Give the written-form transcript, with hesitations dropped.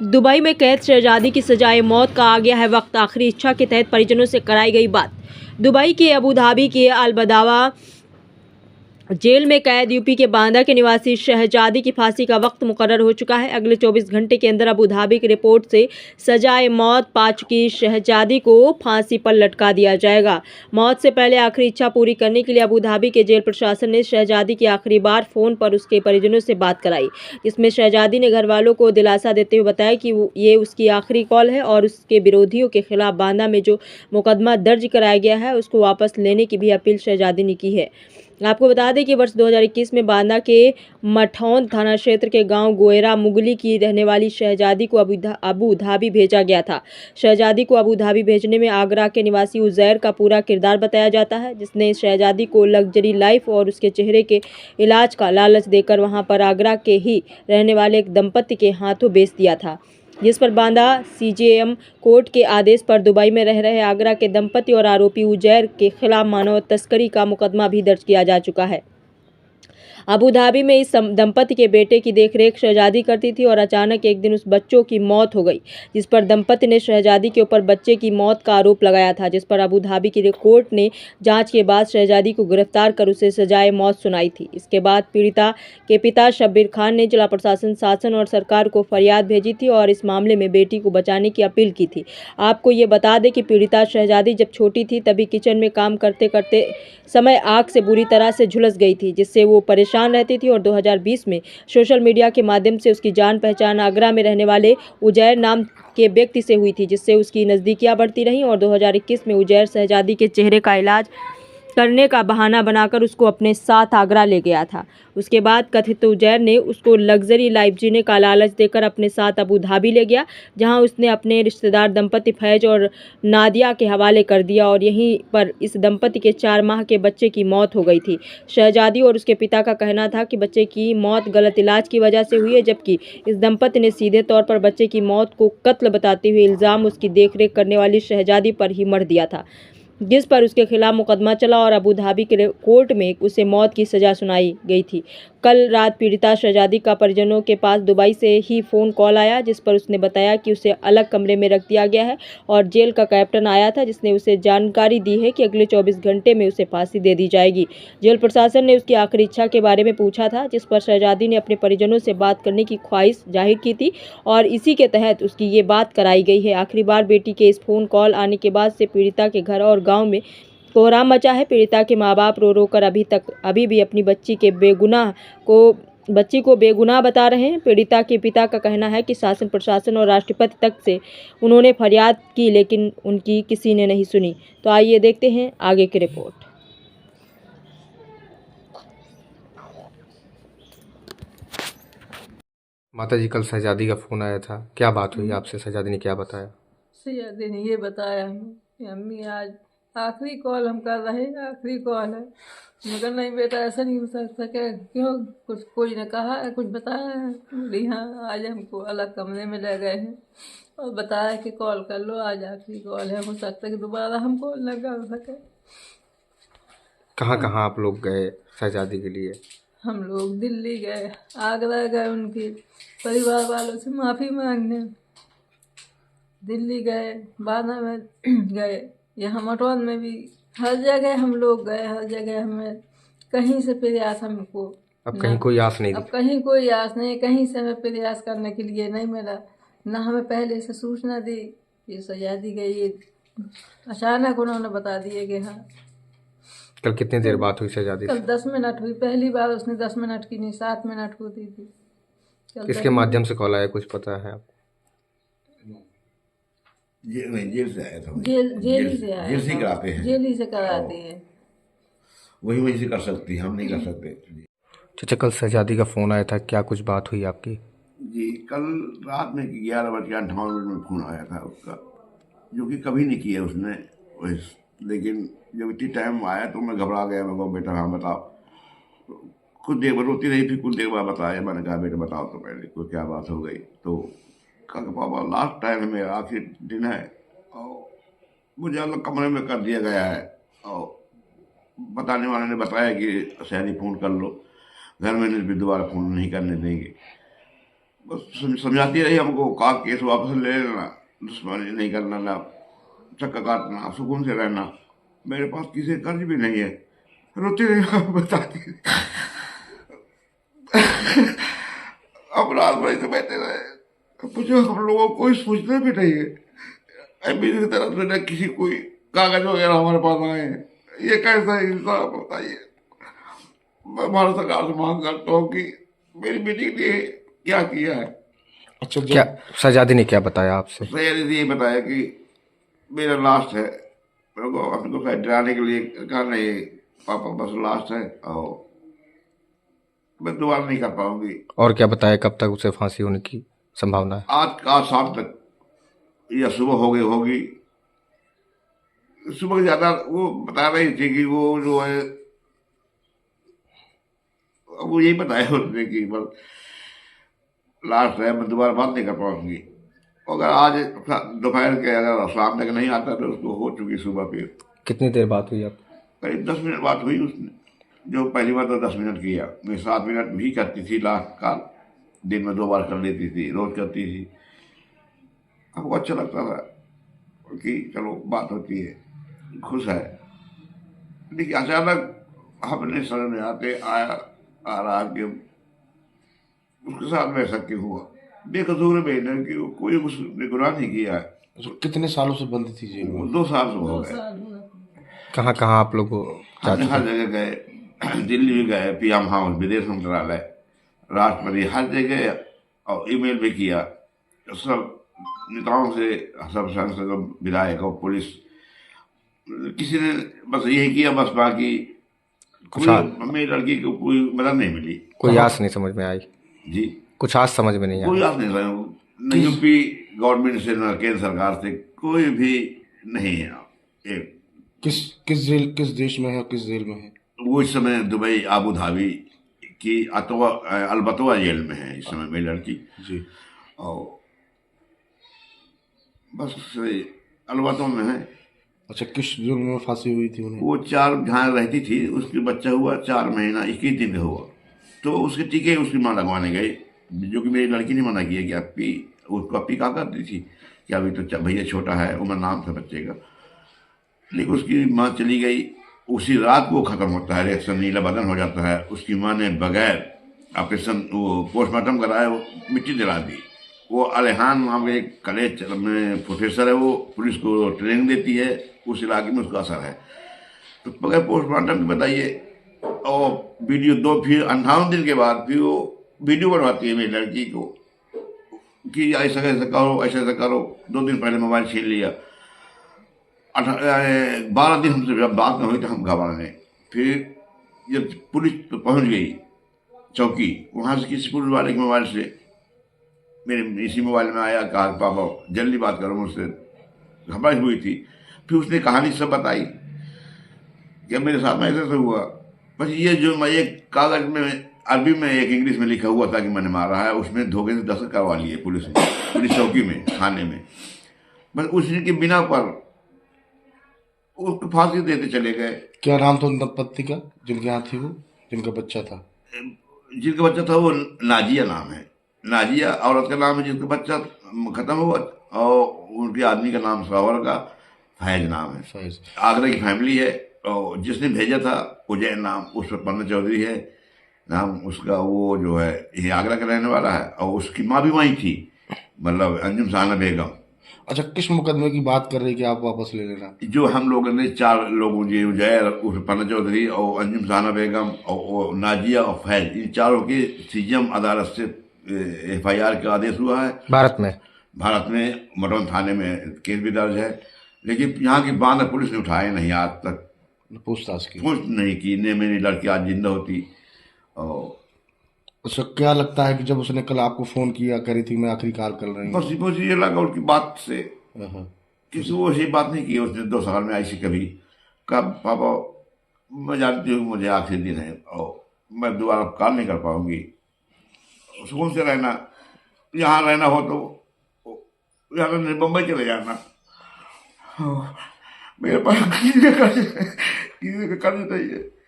Dubai में कैद शहजादी की सजाए मौत का आ गया है वक्त। आखिरी इच्छा के तहत परिजनों से कराई गई बात। दुबई के अबू धाबी के अलबदावा जेल में कैद यूपी के बांदा के निवासी शहजादी की फांसी का वक्त मुकर्रर हो चुका है। अगले 24 घंटे के अंदर अबू धाबी की रिपोर्ट से सजाए मौत पा चुकी शहजादी को फांसी पर लटका दिया जाएगा। मौत से पहले आखिरी इच्छा पूरी करने के लिए अबू धाबी के जेल प्रशासन ने शहजादी की आखिरी बार फोन पर उसके परिजनों से बात कराई, जिसमें शहजादी ने घर वालों को दिलासा देते हुए बताया कि ये उसकी आखिरी कॉल है और उसके विरोधियों के खिलाफ बांदा में जो मुकदमा दर्ज कराया गया है उसको वापस लेने की भी अपील शहजादी ने की है। आपको बता दें कि वर्ष 2021 में बांदा के मठौन थाना क्षेत्र के गांव गोयरा मुगली की रहने वाली शहजादी को अबू धाबी भेजा गया था। शहजादी को अबू धाबी भेजने में आगरा के निवासी उजैर का पूरा किरदार बताया जाता है, जिसने शहजादी को लग्जरी लाइफ और उसके चेहरे के इलाज का लालच देकर वहां पर आगरा के ही रहने वाले एक दंपति के हाथों बेच दिया था, जिस पर बांदा सीजेएम कोर्ट के आदेश पर दुबई में रह रहे आगरा के दंपति और आरोपी उजैर के खिलाफ मानव तस्करी का मुकदमा भी दर्ज किया जा चुका है। अबू धाबी में इस दंपति के बेटे की देखरेख शहजादी करती थी और अचानक एक दिन उस बच्चों की मौत हो गई, जिस पर दंपति ने शहजादी के ऊपर बच्चे की मौत का आरोप लगाया था, जिस पर अबू धाबी की कोर्ट ने जांच के बाद शहजादी को गिरफ्तार कर उसे सजाए मौत सुनाई थी। इसके बाद पीड़िता के पिता शब्बीर खान ने जिला प्रशासन, शासन और सरकार को फरियाद भेजी थी और इस मामले में बेटी को बचाने की अपील की थी। आपको ये बता दें कि पीड़िता शहजादी जब छोटी थी तभी किचन में काम करते करते समय आग से बुरी तरह से झुलस गई थी, जिससे वो परेशान रहती थी और 2020 में सोशल मीडिया के माध्यम से उसकी जान पहचान आगरा में रहने वाले उजैर नाम के व्यक्ति से हुई थी, जिससे उसकी नज़दीकियां बढ़ती रहीं और 2021 में उजैर शहजादी के चेहरे का इलाज करने का बहाना बनाकर उसको अपने साथ आगरा ले गया था। उसके बाद कथित उजैर ने उसको लग्जरी लाइफ जीने का लालच देकर अपने साथ अबू धाबी ले गया, जहां उसने अपने रिश्तेदार दंपति फैज और नादिया के हवाले कर दिया और यहीं पर इस दंपति के 4 माह के बच्चे की मौत हो गई थी। शहजादी और उसके पिता का कहना था कि बच्चे की मौत गलत इलाज की वजह से हुई है, जबकि इस दंपति ने सीधे तौर पर बच्चे की मौत को कत्ल बताते हुए इल्ज़ाम उसकी देखरेख करने वाली शहजादी पर ही मढ़ दिया था, जिस पर उसके खिलाफ मुकदमा चला और अबू धाबी के कोर्ट में उसे मौत की सज़ा सुनाई गई थी। कल रात पीड़िता शहजादी का परिजनों के पास दुबई से ही फ़ोन कॉल आया, जिस पर उसने बताया कि उसे अलग कमरे में रख दिया गया है और जेल का कैप्टन आया था, जिसने उसे जानकारी दी है कि अगले 24 घंटे में उसे फांसी दे दी जाएगी। जेल प्रशासन ने उसकी आखिरी इच्छा के बारे में पूछा था, जिस पर शहजादी ने अपने परिजनों से बात करने की ख्वाहिश जाहिर की थी और इसी के तहत उसकी ये बात कराई गई है। आखिरी बार बेटी के इस फ़ोन कॉल आने के बाद से पीड़िता के घर और गाँव में कोहराम मचा है। पीड़िता के माँ बाप रो रो कर अभी भी अपनी बच्ची को बेगुनाह बता रहे हैं। पीड़िता के पिता का कहना है कि शासन, प्रशासन और राष्ट्रपति तक से उन्होंने फरियाद की, लेकिन उनकी किसी ने नहीं सुनी। तो आइए देखते हैं आगे की रिपोर्ट। माता जी, कल शहजादी का फोन आया था, क्या बात हुई आपसे? शहजादी ने क्या बताया? शहजादी ने ये बताया हमें कि अम्मी आज आखिरी कॉल हम कर रहे हैं, आखिरी कॉल है। मगर नहीं बेटा, ऐसा नहीं हो सकता। क्या क्यों? कुछ कोई ने कहा है, कुछ बताया है? बोली हाँ, आज हमको अलग कमरे में ले गए हैं और बताया कि कॉल कर लो, आज आखिरी कॉल है, हो सकता है कि दोबारा हम कॉल न कर सके। कहाँ कहाँ आप लोग गए शहजादी के लिए? हम लोग दिल्ली गए, आगरा गए, उनके परिवार वालों से माफ़ी मांगने दिल्ली गए, बांदा में गए, यहाँ मटौन में भी, हर जगह हम लोग गए। हर जगह हमें कहीं से प्रयास हमको अब कहीं कोई आस नहीं अब दिखी? कहीं कोई आस नहीं, कहीं से हमें प्रयास करने के लिए नहीं मिला। ना हमें पहले से सूचना दी, ये शहजादी गई, ये अचानक उन्होंने बता दिए कि हाँ। कल कितनी देर बात हुई शहजादी कल से? 10 मिनट हुई। पहली बार उसने 10 मिनट की नहीं, 7 मिनट होती थी। कल किसके माध्यम से कॉल आया, कुछ पता है आपको? जेल से आया था। जेल से आया, जेल से कराते हैं, जेल ही से कराते हैं। वहीं से कर सकती, हम नहीं कर सकते। चाचा, कल शहजादी का फोन आया था, क्या कुछ बात हुई आपकी? जी, कल रात में 11:58 में फ़ोन आया था उसका, जो कि कभी नहीं किया उसने। लेकिन जब इतनी टाइम आया तो मैं घबरा गया। मैं कहा बेटा हाँ बताओ। कुछ देर रोती रही, फिर कुछ देर बाद बताया। मैंने कहा बेटा बताओ तो पहले कोई क्या बात हो गई। तो कहा पापा लास्ट टाइम है, मेरा आखिरी दिन है और मुझे अलग कमरे में कर दिया गया है और बताने वाले ने बताया कि शहरी फ़ोन कर लो, घर में भी दोबारा फ़ोन नहीं करने देंगे। बस समझाती रही हमको, कहा केस वापस ले लेना, दुश्मनी नहीं करना, ना चक्का काटना, सुकून से रहना, मेरे पास किसी कर्ज भी नहीं है। रोती रही, बताती रही। अब रात भर तो बैठे रहे, मुझे हम लोगों को कोई सोचना भी नहीं है। मेरी तरफ से न किसी कोई कागज वगैरह हमारे पास आए हैं। ये कैसा इंसाफ बताइए। मैं भारत सरकार से मांग करता हूँ कि मेरी बेटी के लिए क्या किया है। अच्छा, क्या शहजादी ने क्या बताया आपसे? सैयद ने ये बताया कि मेरा लास्ट है। मेरे को अपने को शायद डराने के लिए कहा, नहीं पापा बस लास्ट है और मैं दोबारा नहीं कर पाऊंगी। और क्या बताया, कब तक उसे फांसी होने की संभावना है? आज शाम तक या सुबह होगी। सुबह ज्यादा वो बता रही थी कि वो जो है, वो यही बताया उसने कि बस लास्ट है, मैं दोबारा बात नहीं कर पाऊंगी। अगर आज दोपहर के अगर शाम तक नहीं आता तो उसको हो चुकी सुबह पे। कितनी देर बात हुई आप? करीब 10 मिनट बात हुई उसने। जो पहली बार तो 10 मिनट किया, मैं 7 मिनट भी करती थी लास्ट काल, दिन में 2 बार कर लेती थी, रोज करती थी। हमको अच्छा लगता था कि चलो बात होती है, खुश है। लेकिन अचानक अपने समझ में आ रहा कि उसके साथ में ऐसा क्यों हुआ। बेकसूर है कि कोई उसने गुनाह नहीं किया है। तो कितने सालों से बंद थी जेल में? 2 साल से हो 2 गए। साल हुआ। कहाँ कहाँ आप लोग जा हमने हर चुके? जगह गए, दिल्ली भी गए, पीएम हाउस, विदेश मंत्रालय, राष्ट्रपति, हर जगह, और ईमेल भी किया सब नेताओं से, सब सांसदों, विधायकों, पुलिस, किसी ने बस यही किया बस। बाकी कोई मेरी लड़की को कोई मदद नहीं मिली। कोई आस नहीं समझ में आई? जी, कुछ आस समझ में नहीं कोई आई? आस नहीं रहा, न यूपी गवर्नमेंट से न केंद्र सरकार से कोई भी नहीं है। एक किस देश में है और किस जेल में है? वो इस समय दुबई, आबू धाबी की अलबतवा जेल में है इस समय मेरी लड़की। जी। और बस अलबतवा में है। अच्छा, किस जुर्म में फांसी हुई थी उन्हें? वो 4 जहाँ रहती थी, उसके बच्चा हुआ 4 महीना 21 दिन का हुआ, तो उसके टीके उसकी माँ लगवाने गए, जो कि मेरी लड़की ने मना किया कि अपी, उसको अपी कहा करती थी कि अभी तो भैया छोटा है, उम्र नाम था बच्चे का। लेकिन उसकी माँ चली गई, उसी रात वो खत्म होता है, रिएक्शन नीला बदन हो जाता है। उसकी माँ ने बगैर ऑपरेशन वो पोस्टमार्टम कराया, वो मिट्टी दिला दी। वो अलेहान नाम के एक कॉलेज में प्रोफेसर है, वो पुलिस को ट्रेनिंग देती है, उस इलाके में उसका असर है। तो बगैर पोस्टमार्टम के बताइए, और वीडियो फिर 58 दिन के बाद फिर वो वीडियो बनवाती है मेरी लड़की को कि ऐसा कैसा करो, ऐसा करो। 2 दिन पहले मोबाइल छीन लिया। 12 दिन हमसे जब बात नहीं हुई तो हम घबराने। फिर जब पुलिस पहुंच गई चौकी, वहाँ से किसी पुलिस वाले के मोबाइल से मेरे इसी मोबाइल में आया, कहा पापा जल्दी बात करो मुझसे, घबराई हुई थी। फिर उसने कहानी सब बताई कि मेरे साथ में ऐसा हुआ। बस ये जो मैं एक कागज में अरबी में एक इंग्लिश में लिखा हुआ था कि मैंने मारा है, उसमें धोखे से दस्तखत करवा लिए पुलिस ने, पुलिस चौकी में, थाने में। बस उसी के बिना पर उसको फांसी देते चले गए। क्या नाम था उन दंपत्ति का जिनके यहाँ थी वो, जिनका बच्चा था? जिनका बच्चा था वो नाजिया नाम है, नाजिया औरत का नाम है जिसका बच्चा खत्म हुआ, और उनके आदमी का नाम सावर का फैज नाम है। फैज। आगरा की फैमिली है, और जिसने भेजा था उजैन नाम, उस पर पन्ना चौधरी है नाम उसका। वो जो है ये आगरा का रहने वाला है, और उसकी माँ भी वहीं थी, मतलब अंजुम साना बेगम। अच्छा, किस मुकदमे की बात कर रही कि आप वापस ले लेना? जो हम लोगों ने 4 लोगों, जी उजैर, उस पन्ना चौधरी और अंजुम साना बेगम और नाजिया और फैज, इन चारों के सीजीएम अदालत से FIR का आदेश हुआ है। भारत में मटौन थाने में केस भी दर्ज है, लेकिन यहाँ की बांध पुलिस ने उठाए नहीं आज तक, पूछताछ की कुछ नहीं की। ने मेरी लड़की आज जिंदा होती। और उसको क्या लगता है कि जब उसने कल आपको फोन किया, कह रही थी मैं आखिरी कॉल कर रही हूँ? बस ये लगा उनकी बात से, हाँ। किसी वो ऐसी बात नहीं की उसने 2 साल में ऐसी कभी। कब पापा मैं जानती हूँ मुझे आखिरी दिन है और मैं दोबारा कॉल नहीं कर पाऊंगी, सुकून से रहना, यहाँ रहना हो तो यहाँ नहीं बम्बई चले जाना। मेरे पास किसी का कर्ज नहीं है।